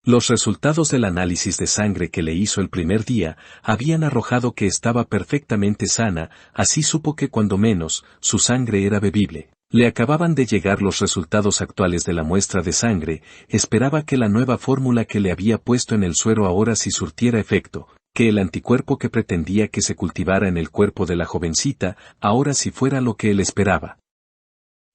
Los resultados del análisis de sangre que le hizo el primer día habían arrojado que estaba perfectamente sana, así supo que cuando menos, su sangre era bebible. Le acababan de llegar los resultados actuales de la muestra de sangre, esperaba que la nueva fórmula que le había puesto en el suero ahora sí surtiera efecto, que el anticuerpo que pretendía que se cultivara en el cuerpo de la jovencita, ahora sí fuera lo que él esperaba.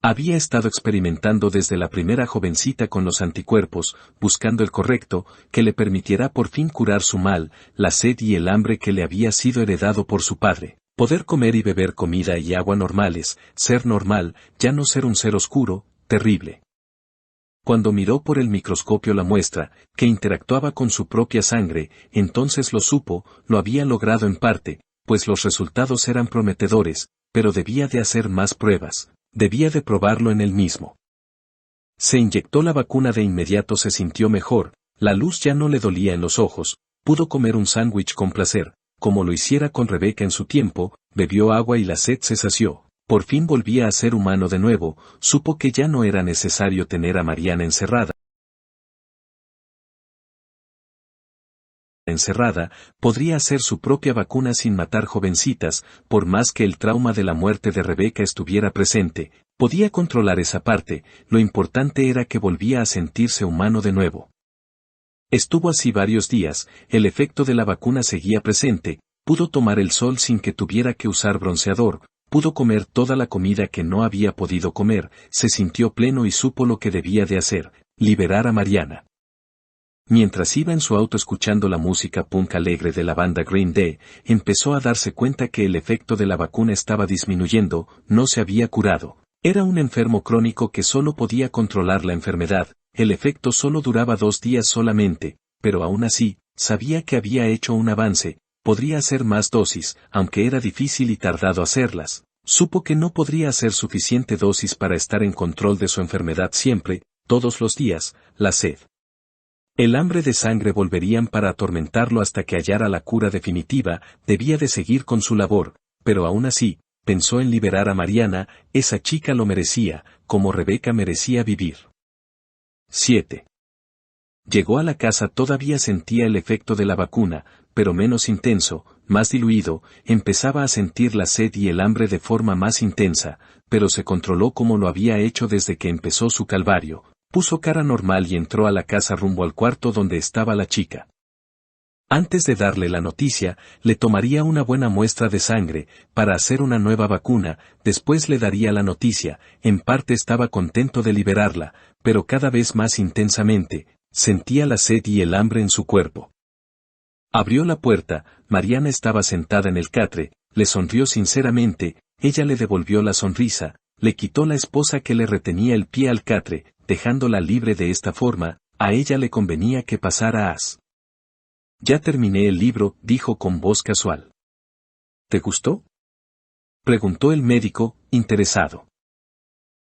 Había estado experimentando desde la primera jovencita con los anticuerpos, buscando el correcto, que le permitiera por fin curar su mal, la sed y el hambre que le había sido heredado por su padre. Poder comer y beber comida y agua normales, ser normal, ya no ser un ser oscuro, terrible. Cuando miró por el microscopio la muestra, que interactuaba con su propia sangre, entonces lo supo, lo había logrado en parte, pues los resultados eran prometedores, pero debía de hacer más pruebas. Debía de probarlo en él mismo. Se inyectó la vacuna de inmediato se sintió mejor, la luz ya no le dolía en los ojos, pudo comer un sándwich con placer, como lo hiciera con Rebeca en su tiempo, bebió agua y la sed se sació, por fin volvía a ser humano de nuevo, supo que ya no era necesario tener a Mariana encerrada, podría hacer su propia vacuna sin matar jovencitas, por más que el trauma de la muerte de Rebeca estuviera presente, podía controlar esa parte, lo importante era que volvía a sentirse humano de nuevo. Estuvo así varios días, el efecto de la vacuna seguía presente, pudo tomar el sol sin que tuviera que usar bronceador, pudo comer toda la comida que no había podido comer, se sintió pleno y supo lo que debía de hacer, liberar a Mariana. Mientras iba en su auto escuchando la música punk alegre de la banda Green Day, empezó a darse cuenta que el efecto de la vacuna estaba disminuyendo, no se había curado. Era un enfermo crónico que solo podía controlar la enfermedad, el efecto solo duraba 2 días solamente, pero aún así, sabía que había hecho un avance, podría hacer más dosis, aunque era difícil y tardado hacerlas. Supo que no podría hacer suficiente dosis para estar en control de su enfermedad siempre, todos los días, la sed. El hambre de sangre volverían para atormentarlo hasta que hallara la cura definitiva, debía de seguir con su labor, pero aún así, pensó en liberar a Mariana, esa chica lo merecía, como Rebeca merecía vivir. 7. Llegó a la casa, todavía sentía el efecto de la vacuna, pero menos intenso, más diluido, empezaba a sentir la sed y el hambre de forma más intensa, pero se controló como lo había hecho desde que empezó su calvario, puso cara normal y entró a la casa rumbo al cuarto donde estaba la chica. Antes de darle la noticia, le tomaría una buena muestra de sangre, para hacer una nueva vacuna, después le daría la noticia, en parte estaba contento de liberarla, pero cada vez más intensamente, sentía la sed y el hambre en su cuerpo. Abrió la puerta, Mariana estaba sentada en el catre, le sonrió sinceramente, ella le devolvió la sonrisa, le quitó la esposa que le retenía el pie al catre, dejándola libre de esta forma, a ella le convenía que pasara as. Ya terminé el libro, dijo con voz casual. ¿Te gustó? Preguntó el médico, interesado.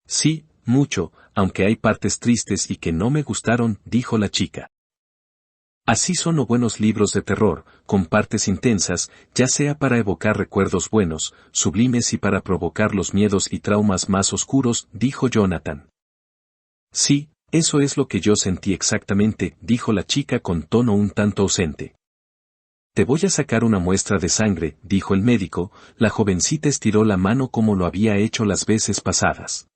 Sí, mucho, aunque hay partes tristes y que no me gustaron, dijo la chica. Así son los buenos libros de terror, con partes intensas, ya sea para evocar recuerdos buenos, sublimes y para provocar los miedos y traumas más oscuros, dijo Jonathan. Sí, eso es lo que yo sentí exactamente, dijo la chica con tono un tanto ausente. Te voy a sacar una muestra de sangre, dijo el médico, la jovencita estiró la mano como lo había hecho las veces pasadas.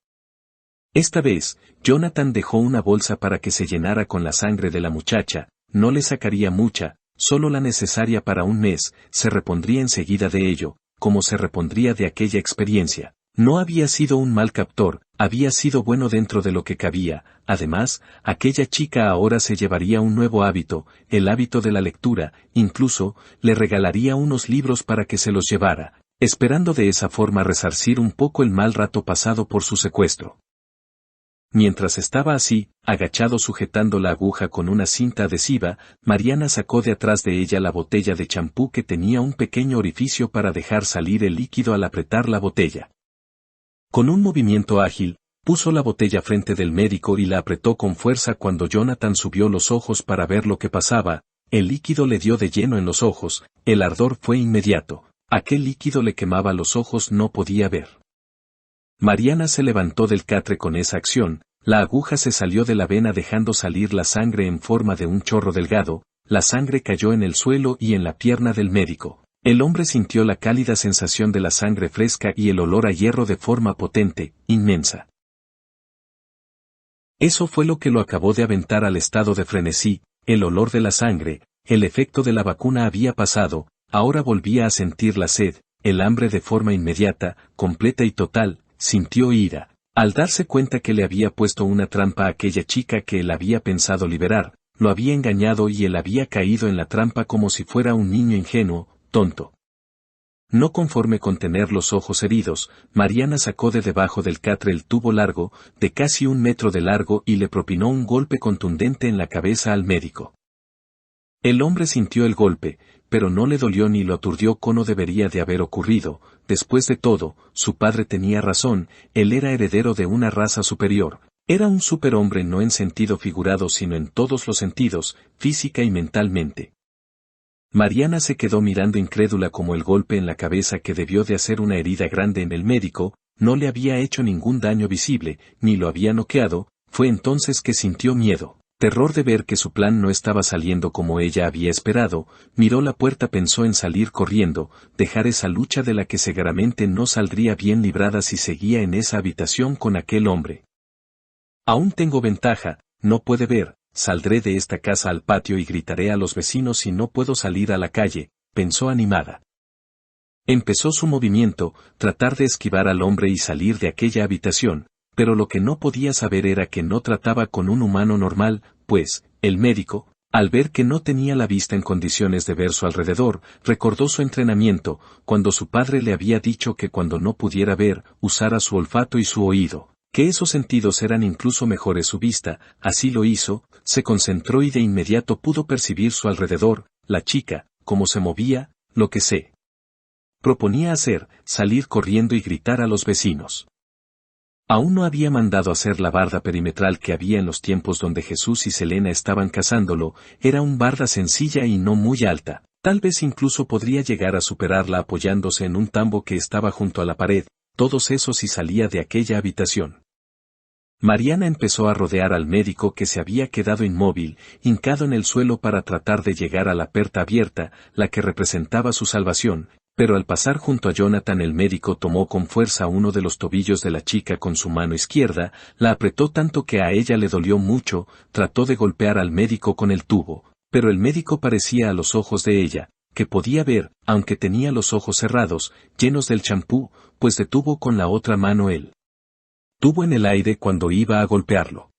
Esta vez, Jonathan dejó una bolsa para que se llenara con la sangre de la muchacha, no le sacaría mucha, solo la necesaria para un mes, se repondría enseguida de ello, como se repondría de aquella experiencia. No había sido un mal captor, había sido bueno dentro de lo que cabía, además, aquella chica ahora se llevaría un nuevo hábito, el hábito de la lectura, incluso, le regalaría unos libros para que se los llevara, esperando de esa forma resarcir un poco el mal rato pasado por su secuestro. Mientras estaba así, agachado sujetando la aguja con una cinta adhesiva, Mariana sacó de atrás de ella la botella de champú que tenía un pequeño orificio para dejar salir el líquido al apretar la botella. Con un movimiento ágil, puso la botella frente del médico y la apretó con fuerza. Cuando Jonathan subió los ojos para ver lo que pasaba, el líquido le dio de lleno en los ojos, el ardor fue inmediato, aquel líquido le quemaba los ojos, no podía ver. Mariana se levantó del catre con esa acción, la aguja se salió de la vena dejando salir la sangre en forma de un chorro delgado, la sangre cayó en el suelo y en la pierna del médico. El hombre sintió la cálida sensación de la sangre fresca y el olor a hierro de forma potente, inmensa. Eso fue lo que lo acabó de aventar al estado de frenesí, el olor de la sangre, el efecto de la vacuna había pasado, ahora volvía a sentir la sed, el hambre de forma inmediata, completa y total, sintió ira, al darse cuenta que le había puesto una trampa a aquella chica que él había pensado liberar, lo había engañado y él había caído en la trampa como si fuera un niño ingenuo, tonto. No conforme con tener los ojos heridos, Mariana sacó de debajo del catre el tubo largo, de casi 1 metro de largo y le propinó un golpe contundente en la cabeza al médico. El hombre sintió el golpe, pero no le dolió ni lo aturdió como debería de haber ocurrido. Después de todo, su padre tenía razón, él era heredero de una raza superior, era un superhombre no en sentido figurado sino en todos los sentidos, física y mentalmente. Mariana se quedó mirando incrédula como el golpe en la cabeza que debió de hacer una herida grande en el médico, no le había hecho ningún daño visible, ni lo había noqueado, fue entonces que sintió miedo. Terror de ver que su plan no estaba saliendo como ella había esperado, miró la puerta, pensó en salir corriendo, dejar esa lucha de la que seguramente no saldría bien librada si seguía en esa habitación con aquel hombre. Aún tengo ventaja, no puede ver, saldré de esta casa al patio y gritaré a los vecinos si no puedo salir a la calle, pensó animada. Empezó su movimiento, tratar de esquivar al hombre y salir de aquella habitación. Pero lo que no podía saber era que no trataba con un humano normal, pues, el médico, al ver que no tenía la vista en condiciones de ver su alrededor, recordó su entrenamiento, cuando su padre le había dicho que cuando no pudiera ver, usara su olfato y su oído. que esos sentidos eran incluso mejores su vista, así lo hizo, se concentró y de inmediato pudo percibir su alrededor, la chica, cómo se movía, lo que se proponía hacer, salir corriendo y gritar a los vecinos. Aún no había mandado hacer la barda perimetral que había en los tiempos donde Jesús y Selena estaban cazándolo, era un barda sencilla y no muy alta, tal vez incluso podría llegar a superarla apoyándose en un tambo que estaba junto a la pared, todos esos si salía de aquella habitación. Mariana empezó a rodear al médico que se había quedado inmóvil, hincado en el suelo para tratar de llegar a la puerta abierta, la que representaba su salvación, pero al pasar junto a Jonathan el médico tomó con fuerza uno de los tobillos de la chica con su mano izquierda, la apretó tanto que a ella le dolió mucho, trató de golpear al médico con el tubo, pero el médico parecía a los ojos de ella, que podía ver, aunque tenía los ojos cerrados, llenos del champú, pues detuvo con la otra mano el tubo en el aire cuando iba a golpearlo.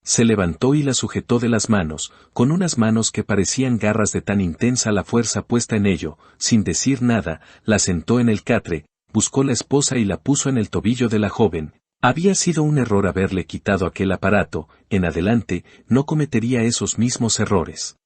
Se levantó y la sujetó de las manos, con unas manos que parecían garras de tan intensa la fuerza puesta en ello, sin decir nada, la sentó en el catre, buscó la esposa y la puso en el tobillo de la joven. Había sido un error haberle quitado aquel aparato, en adelante, no cometería esos mismos errores.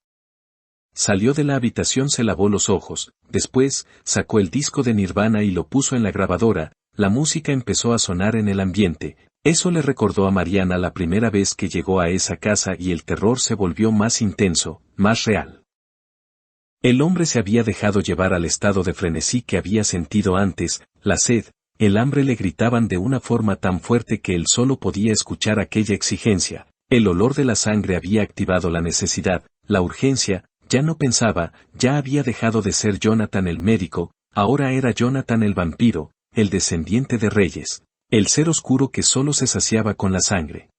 Salió de la habitación, se lavó los ojos, después, sacó el disco de Nirvana y lo puso en la grabadora, la música empezó a sonar en el ambiente. Eso le recordó a Mariana la primera vez que llegó a esa casa y el terror se volvió más intenso, más real. El hombre se había dejado llevar al estado de frenesí que había sentido antes, la sed, el hambre le gritaban de una forma tan fuerte que él solo podía escuchar aquella exigencia, el olor de la sangre había activado la necesidad, la urgencia, ya no pensaba, ya había dejado de ser Jonathan el médico, ahora era Jonathan el vampiro, el descendiente de reyes. El ser oscuro que solo se saciaba con la sangre.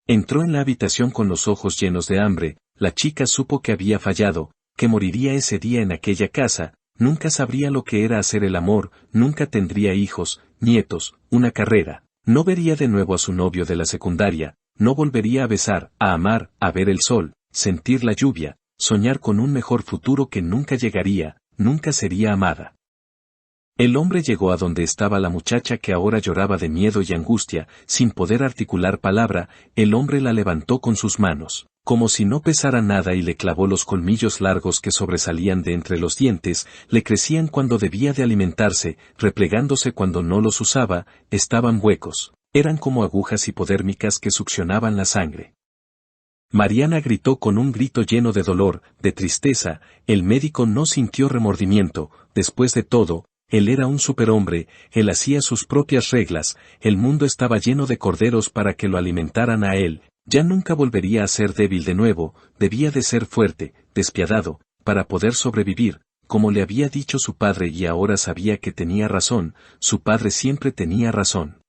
Entró en la habitación con los ojos llenos de hambre, la chica supo que había fallado, que moriría ese día en aquella casa, nunca sabría lo que era hacer el amor, nunca tendría hijos, nietos, una carrera, no vería de nuevo a su novio de la secundaria, no volvería a besar, a amar, a ver el sol, sentir la lluvia, soñar con un mejor futuro que nunca llegaría, nunca sería amada. El hombre llegó a donde estaba la muchacha que ahora lloraba de miedo y angustia, sin poder articular palabra, el hombre la levantó con sus manos, como si no pesara nada y le clavó los colmillos largos que sobresalían de entre los dientes, le crecían cuando debía de alimentarse, replegándose cuando no los usaba, estaban huecos, eran como agujas hipodérmicas que succionaban la sangre. Mariana gritó con un grito lleno de dolor, de tristeza, el médico no sintió remordimiento, después de todo, él era un superhombre, él hacía sus propias reglas, el mundo estaba lleno de corderos para que lo alimentaran a él, ya nunca volvería a ser débil de nuevo, debía de ser fuerte, despiadado, para poder sobrevivir, como le había dicho su padre y ahora sabía que tenía razón, su padre siempre tenía razón.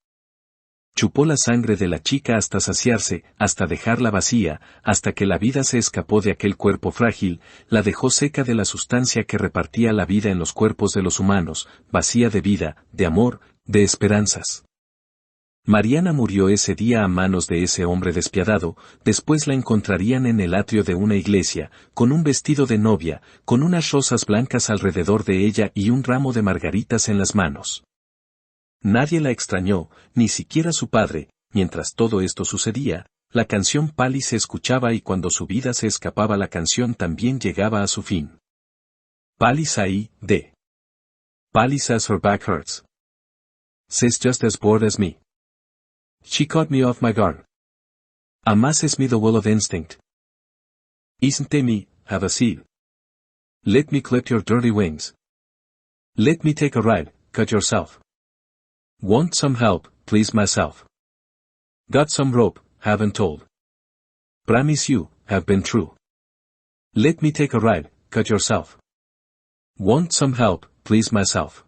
Chupó la sangre de la chica hasta saciarse, hasta dejarla vacía, hasta que la vida se escapó de aquel cuerpo frágil, la dejó seca de la sustancia que repartía la vida en los cuerpos de los humanos, vacía de vida, de amor, de esperanzas. Mariana murió ese día a manos de ese hombre despiadado, después la encontrarían en el atrio de una iglesia, con un vestido de novia, con unas rosas blancas alrededor de ella y un ramo de margaritas en las manos. Nadie la extrañó, ni siquiera su padre. Mientras todo esto sucedía, la canción Pali se escuchaba y cuando su vida se escapaba la canción también llegaba a su fin. Pali's ahí, de. Pali says her back hurts. She's just as bored as me. She caught me off my guard. Amasses me the will of instinct. Isn't me, have a seat. Let me clip your dirty wings. Let me take a ride, cut yourself. Want some help, please myself. Got some rope, haven't told. Promise you, have been true. Let me take a ride, cut yourself. Want some help, please myself.